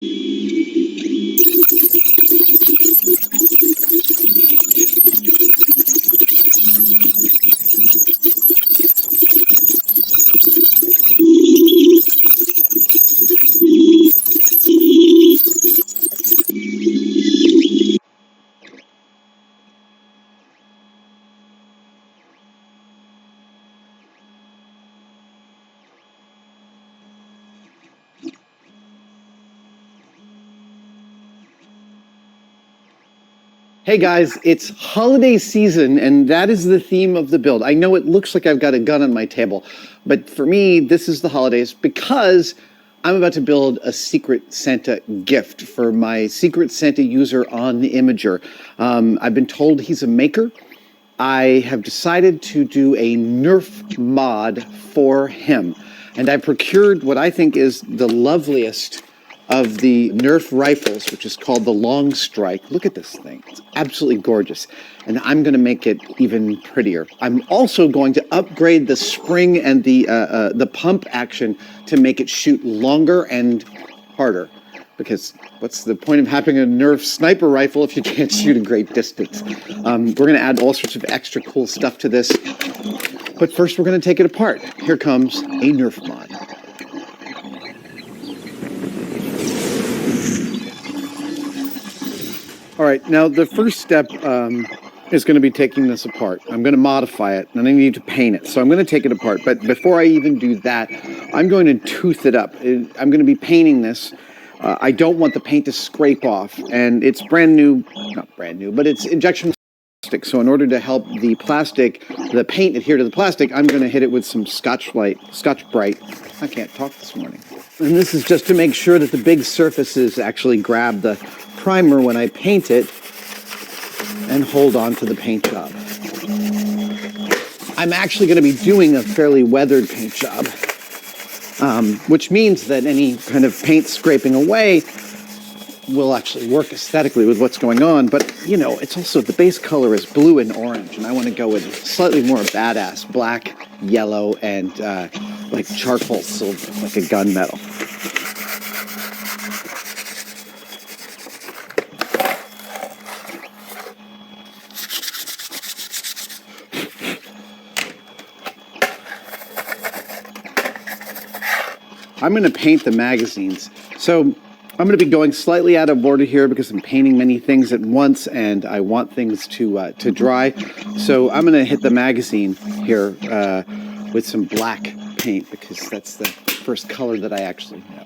Hey guys, it's holiday season, and that is the theme of the build. I know it looks like I've got a gun on my table, but for me, this is the holidays because I'm about to build a Secret Santa gift for my Secret Santa user on the Imager. I've been told he's a maker. I have decided to do a Nerf mod for him, and I procured what I think is the loveliest of the Nerf rifles, which is called the Long Strike. Look at this thing. It's absolutely gorgeous. And I'm going to make it even prettier. I'm also going to upgrade the spring and the pump action to make it shoot longer and harder. Because what's the point of having a Nerf sniper rifle if you can't shoot a great distance? We're going to add all sorts of extra cool stuff to this. But first, we're going to take it apart. Here comes a Nerf mod. All right, now the first step is going to be taking this apart. I'm going to modify it, and I need to paint it. So I'm going to take it apart. But before I even do that, I'm going to tooth it up. I'm going to be painting this. I don't want the paint to scrape off, and it's brand new, not brand new, but it's injection plastic. So in order to help the paint adhere to the plastic, I'm going to hit it with some Scotch Brite. I can't talk this morning. And this is just to make sure that the big surfaces actually grab the primer when I paint it and hold on to the paint job. I'm actually going to be doing a fairly weathered paint job, which means that any kind of paint scraping away will actually work aesthetically with what's going on. But, you know, it's also the base color is blue and orange, and I want to go with slightly more badass black, yellow, and like charcoal silver, like a gunmetal. I'm going to paint the magazines. So I'm going to be going slightly out of order here because I'm painting many things at once and I want things to dry. So I'm going to hit the magazine here with some black paint because that's the first color that I actually know.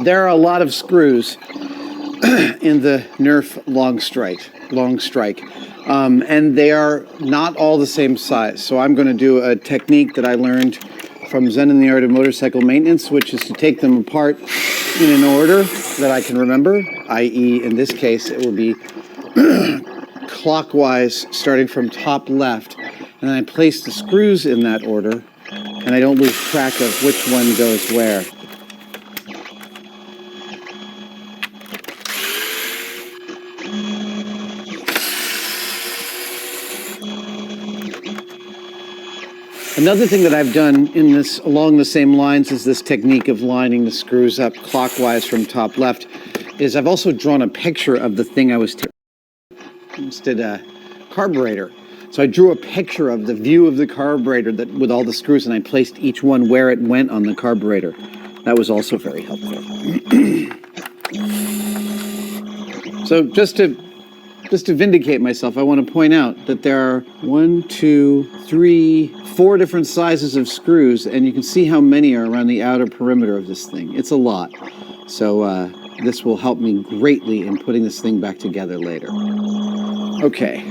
There are a lot of screws in the Nerf Long Strike, and they are not all the same size. So I'm going to do a technique that I learned from Zen in the Art of Motorcycle Maintenance, which is to take them apart in an order that I can remember, i.e. in this case it will be clockwise starting from top left, and then I place the screws in that order, and I don't lose track of which one goes where. Another thing that I've done in this, along the same lines as this technique of lining the screws up clockwise from top left, is I've also drawn a picture of the thing I was instead a carburetor. So I drew a picture of the view of the carburetor that with all the screws, and I placed each one where it went on the carburetor. That was also very helpful. So just to vindicate myself, I want to point out that there are 4 different sizes of screws, and you can see how many are around the outer perimeter of this thing. It's a lot. So this will help me greatly in putting this thing back together later. Okay,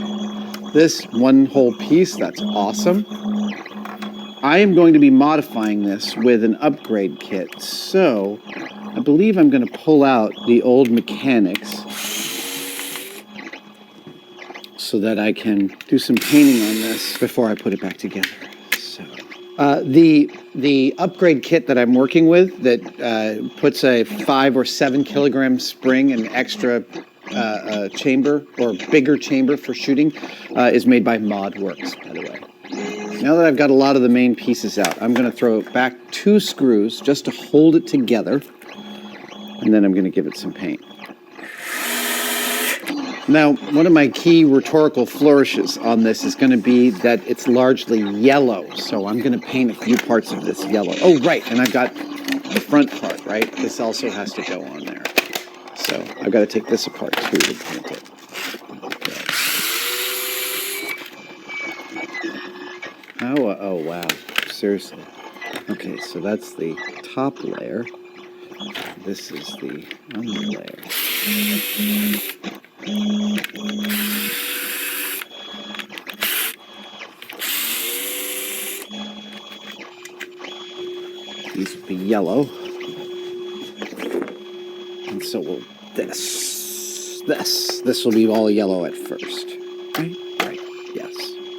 this one whole piece, that's awesome. I am going to be modifying this with an upgrade kit. So I believe I'm going to pull out the old mechanics. so that I can do some painting on this before I put it back together. So, the upgrade kit that I'm working with that puts a 5 or 7 kilogram spring and extra chamber or bigger chamber for shooting is made by ModWorks, by the way. Now that I've got a lot of the main pieces out, I'm going to throw back 2 screws just to hold it together, and then I'm going to give it some paint. Now, one of my key rhetorical flourishes on this is going to be that it's largely yellow, so I'm going to paint a few parts of this yellow. Oh, right, and I've got the front part, right? This also has to go on there. So I've got to take this apart, too, to paint it. Oh, wow. Seriously. Okay, so that's the top layer. This is the under layer. These will be yellow. And so will this will be all yellow at first. Right? Right. Yes.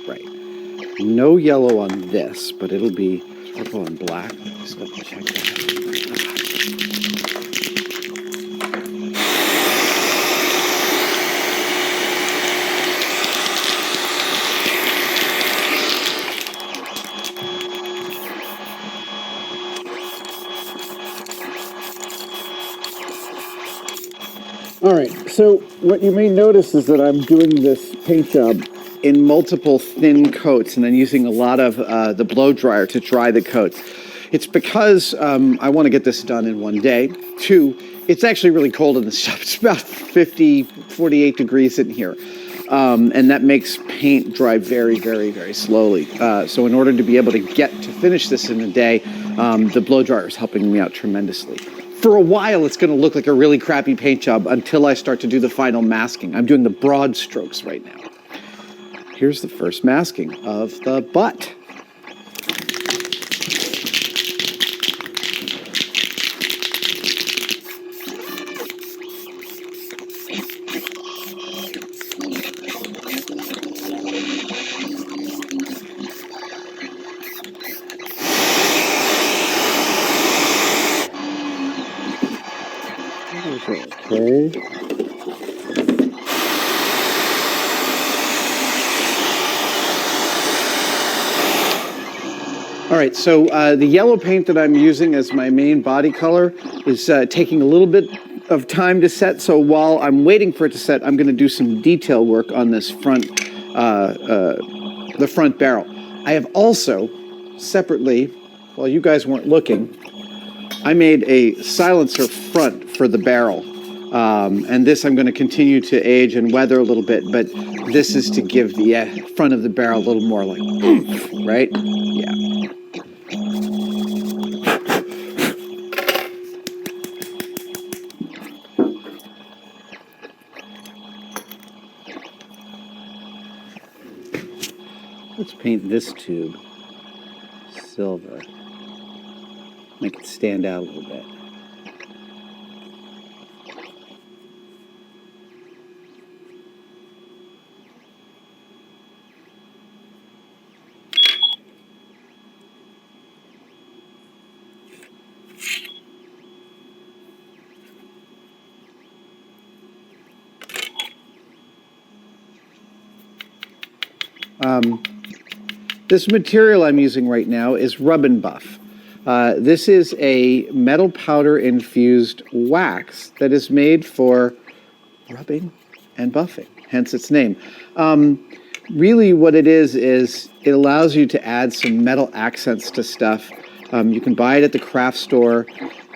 Right. No yellow on this, but it'll be purple and black. Let's double check that. All right, so what you may notice is that I'm doing this paint job in multiple thin coats and then using a lot of the blow dryer to dry the coats. It's because I want to get this done in one day. 2, it's actually really cold in the shop. It's about 48 degrees in here. And that makes paint dry very, very, very slowly. So in order to be able to get to finish this in a day, the blow dryer is helping me out tremendously. For a while, it's going to look like a really crappy paint job until I start to do the final masking. I'm doing the broad strokes right now. Here's the first masking of the butt. Okay. All right, so the yellow paint that I'm using as my main body color is taking a little bit of time to set. So while I'm waiting for it to set, I'm going to do some detail work on this the front barrel. I have also, separately, while you guys weren't looking, I made a silencer front for the barrel. And this I'm going to continue to age and weather a little bit, but this is to give the front of the barrel a little more like, right? Yeah. Let's paint this tube silver. Make it stand out a little bit. This material I'm using right now is Rub and Buff. This is a metal powder infused wax that is made for rubbing and buffing, hence its name. Really what it is it allows you to add some metal accents to stuff. You can buy it at the craft store.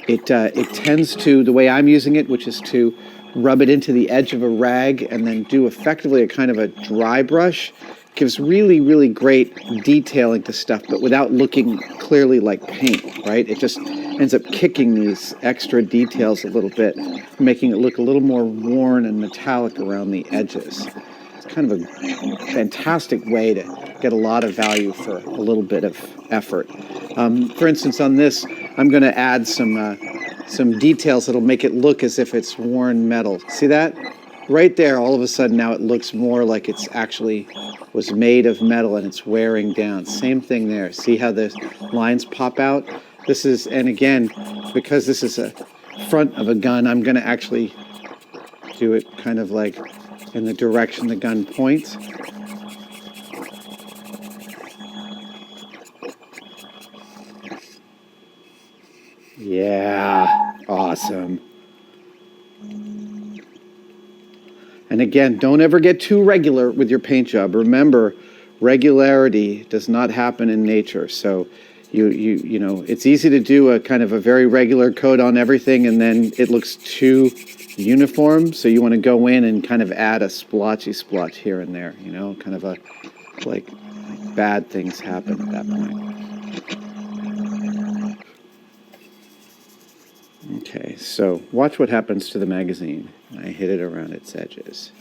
It tends to, the way I'm using it, which is to rub it into the edge of a rag and then do effectively a kind of a dry brush, gives really, really great detailing to stuff, but without looking clearly like paint, right? It just ends up kicking these extra details a little bit, making it look a little more worn and metallic around the edges. It's kind of a fantastic way to get a lot of value for a little bit of effort. For instance, on this, I'm going to add some details that'll make it look as if it's worn metal. See that? right there, all of a sudden now it looks more like it's actually was made of metal and it's wearing down. Same thing there. See how the lines pop out? This is, and again, because this is a front of a gun, I'm going to actually do it kind of like in the direction the gun points. Yeah, awesome. And again, don't ever get too regular with your paint job. Remember, regularity does not happen in nature. So you know, it's easy to do a kind of a very regular coat on everything and then it looks too uniform. So you want to go in and kind of add a splotchy splotch here and there, you know, kind of a, like bad things happen at that point. Okay, so watch what happens to the magazine when I hit it around its edges.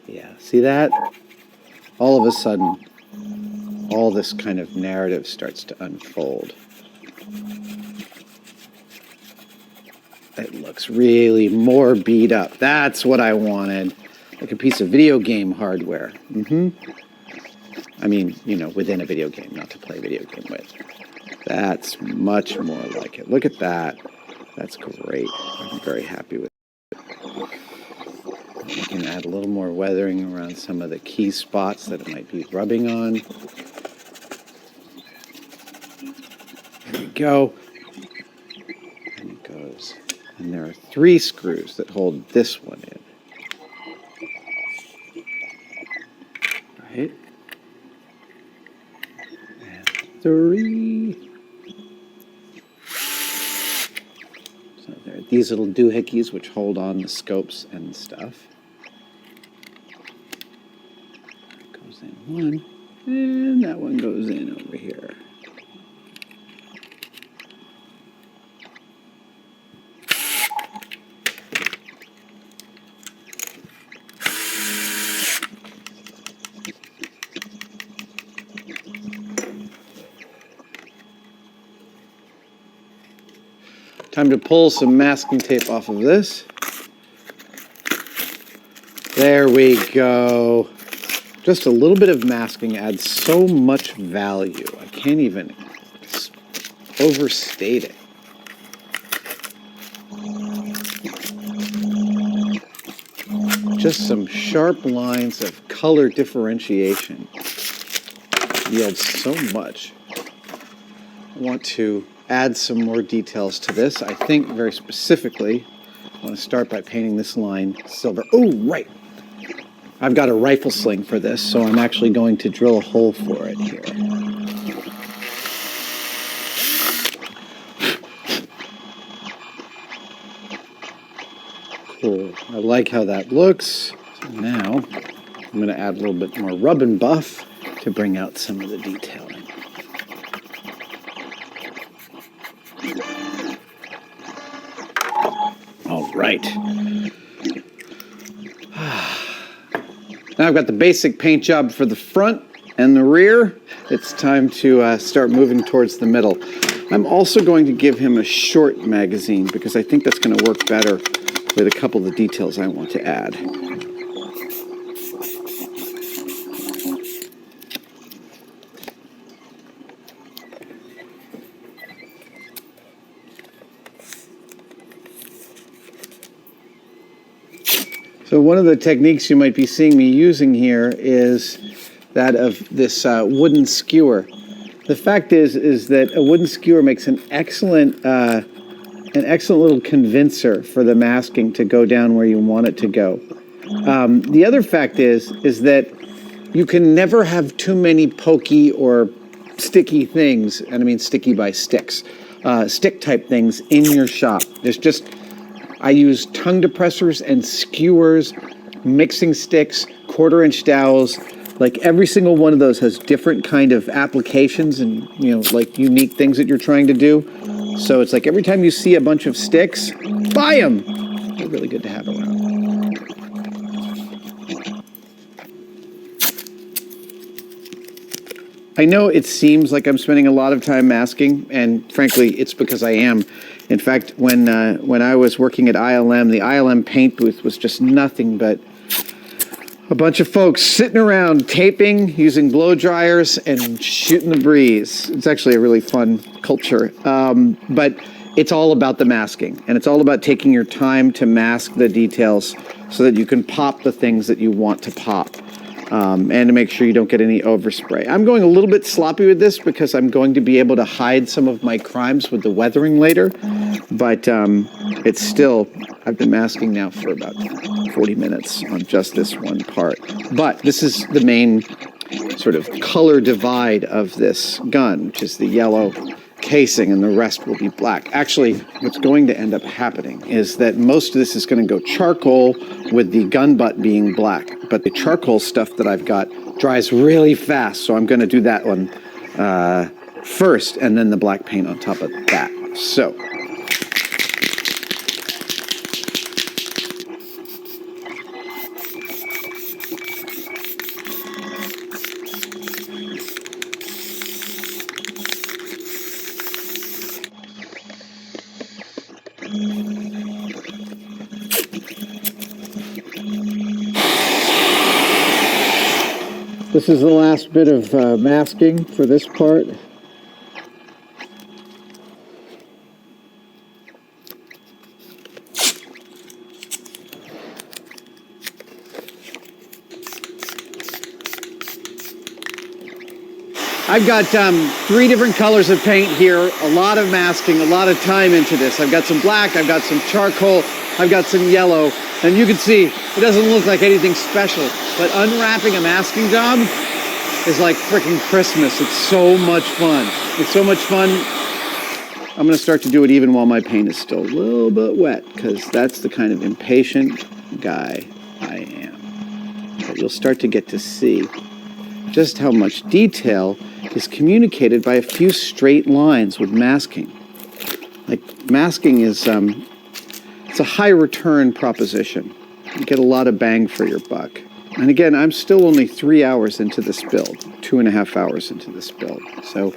Yeah, see that? All of a sudden, all this kind of narrative starts to unfold. It looks really more beat up. That's what I wanted. Like a piece of video game hardware. I mean, you know, within a video game, not to play a video game with. That's much more like it. Look at that. That's great. I'm very happy with it. We can add a little more weathering around some of the key spots that it might be rubbing on. There we go. And it goes. And there are 3 screws that hold this one in. Right? And 3. So there are these little doohickeys which hold on the scopes and stuff. Goes in 1, and that one goes in over here. Time to pull some masking tape off of this. There we go. Just a little bit of masking adds so much value. I can't even overstate it. Just some sharp lines of color differentiation yields so much. I want to add some more details to this. I think very specifically, I want to start by painting this line silver. Oh, right. I've got a rifle sling for this, so I'm actually going to drill a hole for it here. Cool. I like how that looks. So now I'm going to add a little bit more rub and buff to bring out some of the detailing. All right. Now I've got the basic paint job for the front and the rear. It's time to start moving towards the middle. I'm also going to give him a short magazine because I think that's going to work better with a couple of the details I want to add. So one of the techniques you might be seeing me using here is that of this wooden skewer. The fact is that a wooden skewer makes an excellent little convincer for the masking to go down where you want it to go. The other fact is that you can never have too many pokey or sticky things, and I mean sticky by sticks, stick type things in your shop. There's just, I use tongue depressors and skewers, mixing sticks, 1/4-inch dowels. Like every single one of those has different kind of applications and, you know, like unique things that you're trying to do. So it's like every time you see a bunch of sticks, buy them. They're really good to have around. I know it seems like I'm spending a lot of time masking, and frankly, it's because I am. In fact, when I was working at ILM, the ILM paint booth was just nothing but a bunch of folks sitting around taping, using blow dryers, and shooting the breeze. It's actually a really fun culture. But it's all about the masking, and it's all about taking your time to mask the details so that you can pop the things that you want to pop. And to make sure you don't get any overspray. I'm going a little bit sloppy with this because I'm going to be able to hide some of my crimes with the weathering later, but it's still, I've been masking now for about 40 minutes on just this one part. But this is the main sort of color divide of this gun, which is the yellow casing, and the rest will be black. Actually, what's going to end up happening is that most of this is going to go charcoal with the gun butt being black. But the charcoal stuff that I've got dries really fast, so I'm going to do that one first, and then the black paint on top of that. So. This is the last bit of masking for this part. I've got 3 different colors of paint here, a lot of masking, a lot of time into this. I've got some black, I've got some charcoal, I've got some yellow, and you can see it doesn't look like anything special, but unwrapping a masking job is like freaking Christmas. It's so much fun. It's so much fun. I'm gonna start to do it even while my paint is still a little bit wet, because that's the kind of impatient guy I am. But you'll start to get to see just how much detail is communicated by a few straight lines with masking. Like, masking is, it's a high return proposition. You get a lot of bang for your buck. And again, I'm still only 3 hours into this build, 2.5 hours into this build. So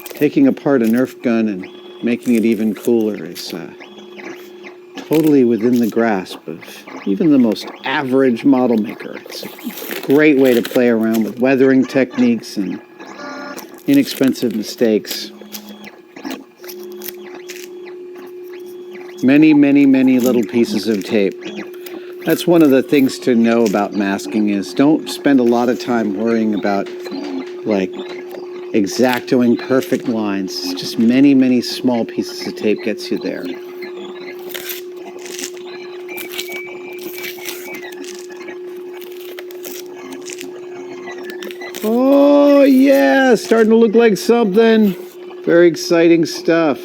taking apart a Nerf gun and making it even cooler is totally within the grasp of even the most average model maker. It's a great way to play around with weathering techniques and inexpensive mistakes. Many, many, many little pieces of tape. That's one of the things to know about masking is don't spend a lot of time worrying about like exactoing perfect lines. It's just many, many small pieces of tape gets you there. Oh yeah, starting to look like something. Very exciting stuff.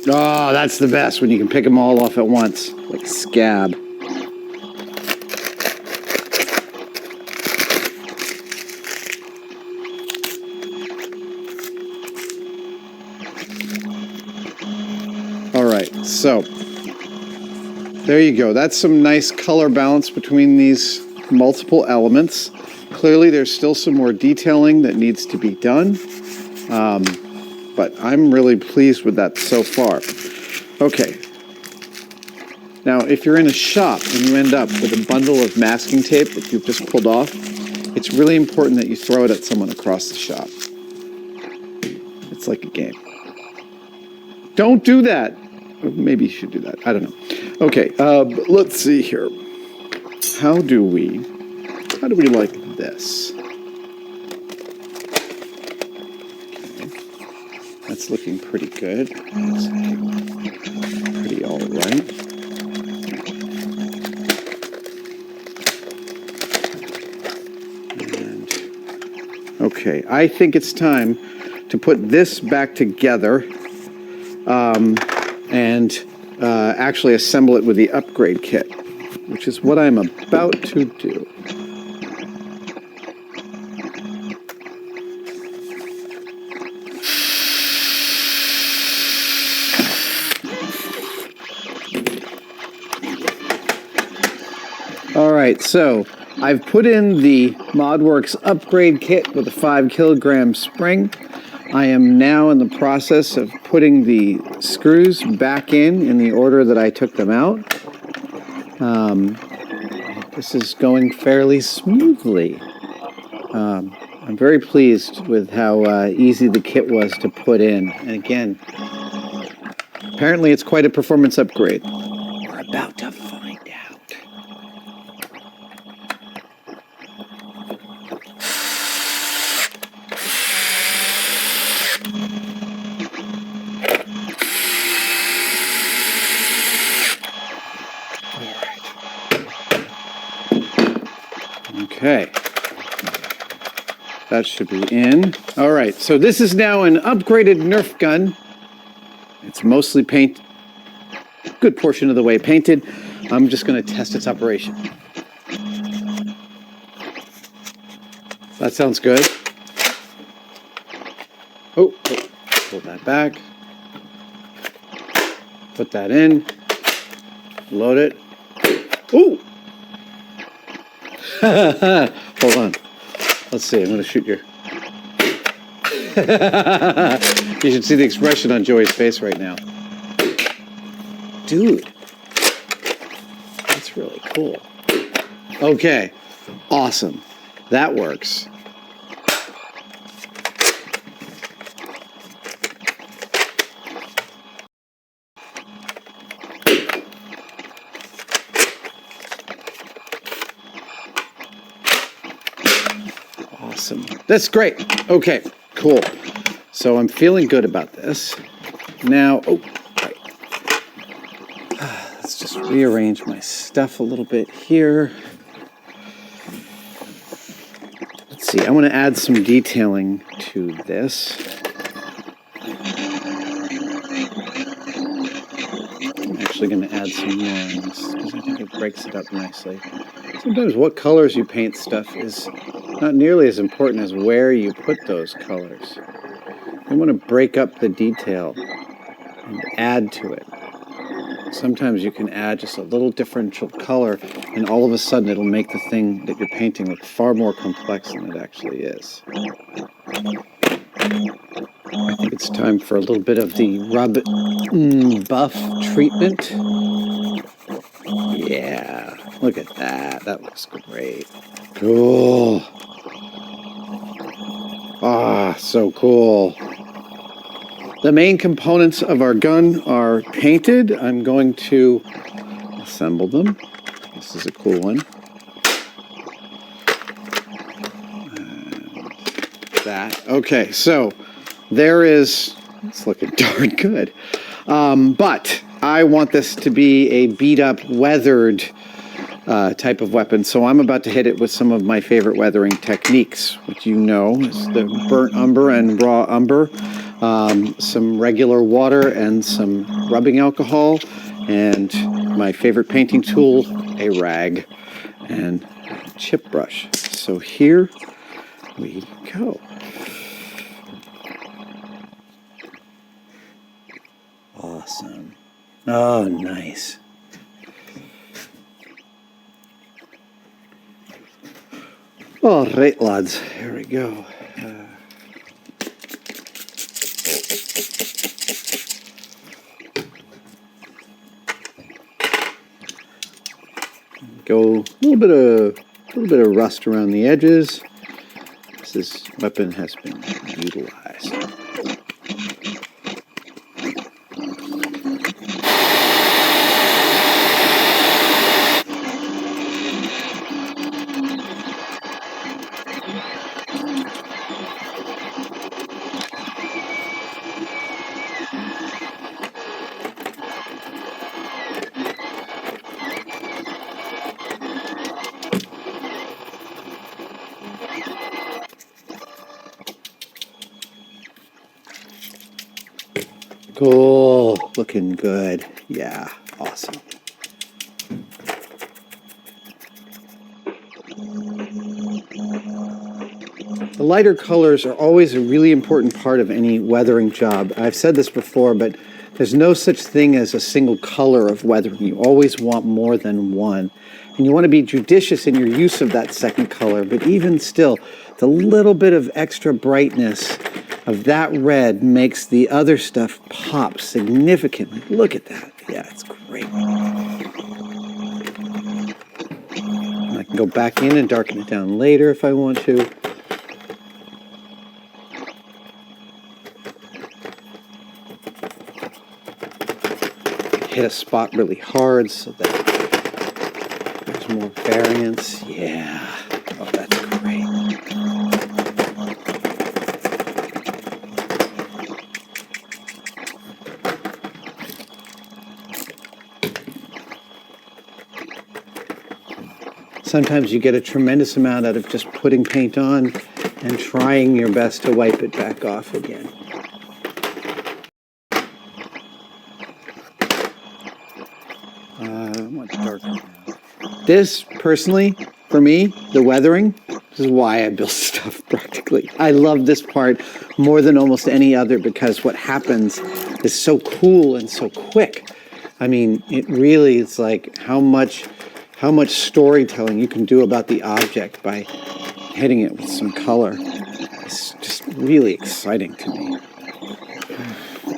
Oh, that's the best, when you can pick them all off at once, like scab. All right, so there you go. That's some nice color balance between these multiple elements. Clearly, there's still some more detailing that needs to be done. But I'm really pleased with that so far. Okay. Now, if you're in a shop and you end up with a bundle of masking tape that you've just pulled off, it's really important that you throw it at someone across the shop. It's like a game. Don't do that. Maybe you should do that. I don't know. Okay, let's see here. How do we like this? That's looking pretty good. That's pretty all right. And, okay, I think it's time to put this back together and actually assemble it with the upgrade kit, which is what I'm about to do. right, so I've put in the ModWorks upgrade kit with a 5 kilogram spring. I am now in the process of putting the screws back in the order that I took them out. This is going fairly smoothly. I'm very pleased with how easy the kit was to put in. And again, apparently it's quite a performance upgrade. We're about to find out. Okay. That should be in. All right, so this is now an upgraded Nerf gun. It's mostly paint, good portion of the way painted. I'm just going to test its operation. That sounds good. Oh, pull that back. Put that in. Load it. Ooh! Hold on. Let's see, I'm going to shoot your... You should see the expression on Joey's face right now. Dude. That's really cool. Okay. Awesome. That works. Awesome. That's great. Okay, cool. So I'm feeling good about this. Now, right. Let's just rearrange my stuff a little bit here. Let's see, I want to add some detailing to this. I'm actually going to add some lines because I think it breaks it up nicely. Sometimes what colors you paint stuff is not nearly as important as where you put those colors. You want to break up the detail and add to it. Sometimes you can add just a little differential color and all of a sudden it'll make the thing that you're painting look far more complex than it actually is. I think it's time for a little bit of the rub buff treatment. Yeah, look at that. That looks great. Cool. Ah, so cool. The main components of our gun are painted. I'm going to assemble them. This is a cool one. And that. Okay, so there is, it's looking darn good. But I want this to be a beat up, weathered type of weapon. So I'm about to hit it with some of my favorite weathering techniques, which you know is the burnt umber and raw umber, some regular water and some rubbing alcohol, and my favorite painting tool, a rag and chip brush. So here we go. Awesome. Oh, nice. All right, lads, here we go. Go a little bit of rust around the edges. This weapon has been utilized. Cool, looking good. Yeah, awesome. The lighter colors are always a really important part of any weathering job. I've said this before, but there's no such thing as a single color of weathering. You always want more than one. And you want to be judicious in your use of that second color, but even still, the little bit of extra brightness of that red makes the other stuff pop significantly. Look at that. Yeah, it's great. And I can go back in and darken it down later if I want to. Hit a spot really hard so that there's more variance. Yeah. Oh, that's great. Sometimes you get a tremendous amount out of just putting paint on and trying your best to wipe it back off again. Much darker. This, personally, for me, the weathering, this is why I build stuff practically. I love this part more than almost any other because what happens is so cool and so quick. I mean, it really is like how much storytelling you can do about the object by hitting it with some color. It's just really exciting to me.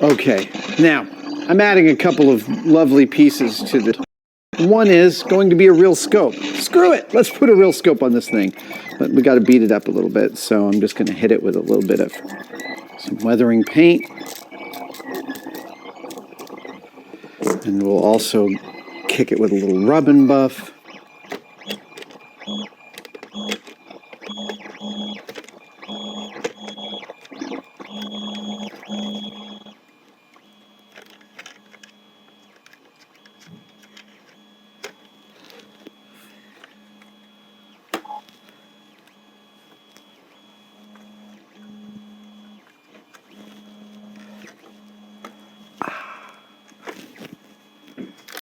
Okay, now I'm adding a couple of lovely pieces to the. One is going to be a real scope. Screw it, let's put a real scope on this thing. But we got to beat it up a little bit, so I'm just going to hit it with a little bit of some weathering paint. And we'll also kick it with a little rub and buff.